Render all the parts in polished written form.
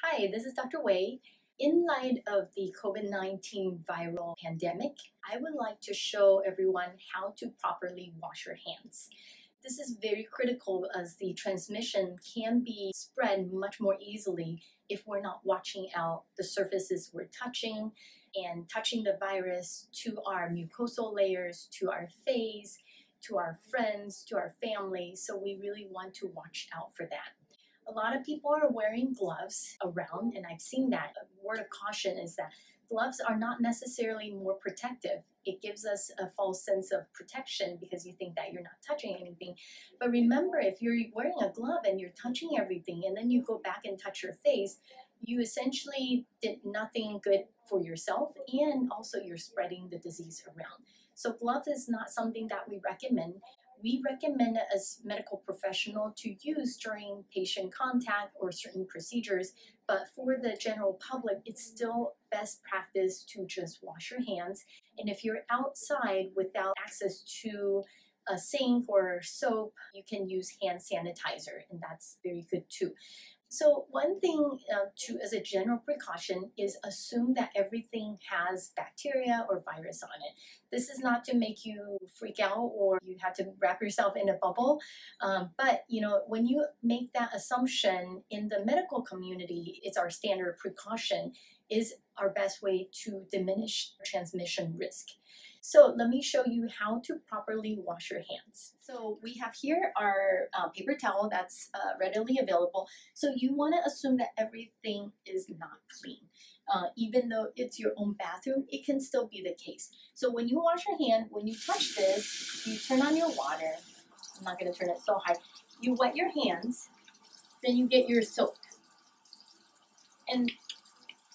Hi, this is Dr. Wei. In light of the COVID-19 viral pandemic, I would like to show everyone how to properly wash your hands. This is very critical as the transmission can be spread much more easily if we're not watching out the surfaces we're touching and touching the virus to our mucosal layers, to our face, to our friends, to our family. So we really want to watch out for that. A lot of people are wearing gloves around, and I've seen that. A word of caution is that gloves are not necessarily more protective. It gives us a false sense of protection because you think that you're not touching anything. But remember, if you're wearing a glove and you're touching everything and then you go back and touch your face, you essentially did nothing good for yourself, and also you're spreading the disease around. So glove is not something that we recommend. We recommend it as medical professional to use during patient contact or certain procedures, but for the general public, it's still best practice to just wash your hands. And if you're outside without access to a sink or soap, you can use hand sanitizer, and that's very good too. So one thing as a general precaution is assume that everything has bacteria or virus on it. This is not to make you freak out or you have to wrap yourself in a bubble. But when you make that assumption in the medical community, it's our standard precaution, is our best way to diminish transmission risk. So let me show you how to properly wash your hands. So we have here our paper towel that's readily available. So you want to assume that everything is not clean. Even though it's your own bathroom, it can still be the case. So when you wash your hand, when you touch this, you turn on your water. I'm not going to turn it so high. You wet your hands, then you get your soap. And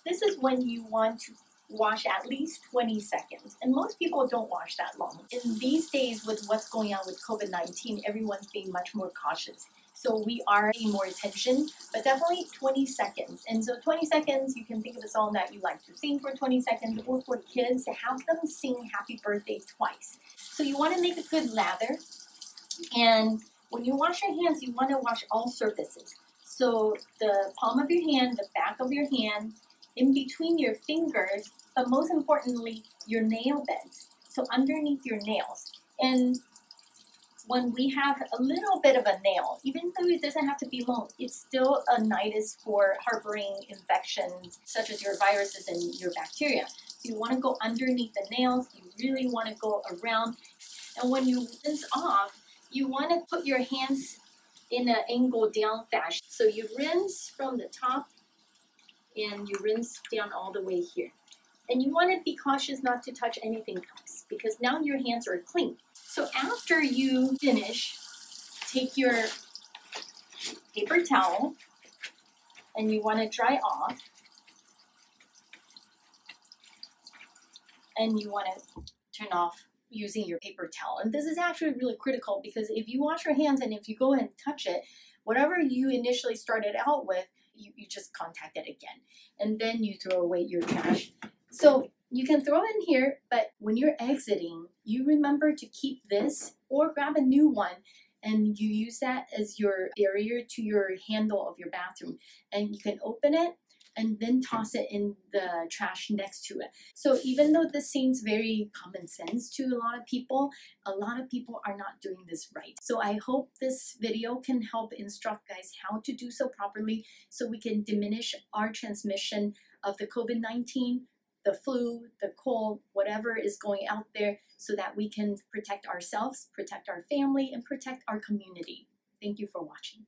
this is when you want to wash at least 20 seconds. And most people don't wash that long. In these days, with what's going on with COVID-19, everyone's being much more cautious. So we are paying more attention, but definitely 20 seconds. And so 20 seconds, you can think of a song that you like to sing for 20 seconds, or for kids to have them sing happy birthday twice. So you want to make a good lather. And when you wash your hands, you want to wash all surfaces. So the palm of your hand, the back of your hand, in between your fingers, but most importantly, your nail beds. So underneath your nails. And when we have a little bit of a nail, even though it doesn't have to be long, it's still a nidus for harboring infections such as your viruses and your bacteria. So you want to go underneath the nails. You really want to go around. And when you rinse off, you want to put your hands in an angle down fashion. So you rinse from the top and you rinse down all the way here. And you want to be cautious not to touch anything else because now your hands are clean. So after you finish, take your paper towel and you want to dry off. And you want to turn off using your paper towel. And this is actually really critical because if you wash your hands and if you go and touch it, whatever you initially started out with, you just contact it again. And then you throw away your trash. So you can throw it in here, but when you're exiting, you remember to keep this or grab a new one and you use that as your barrier to your handle of your bathroom. And you can open it and then toss it in the trash next to it. So even though this seems very common sense to a lot of people are not doing this right. So I hope this video can help instruct guys how to do so properly so we can diminish our transmission of the COVID-19, the flu, the cold, whatever is going out there, so that we can protect ourselves, protect our family, and protect our community. Thank you for watching.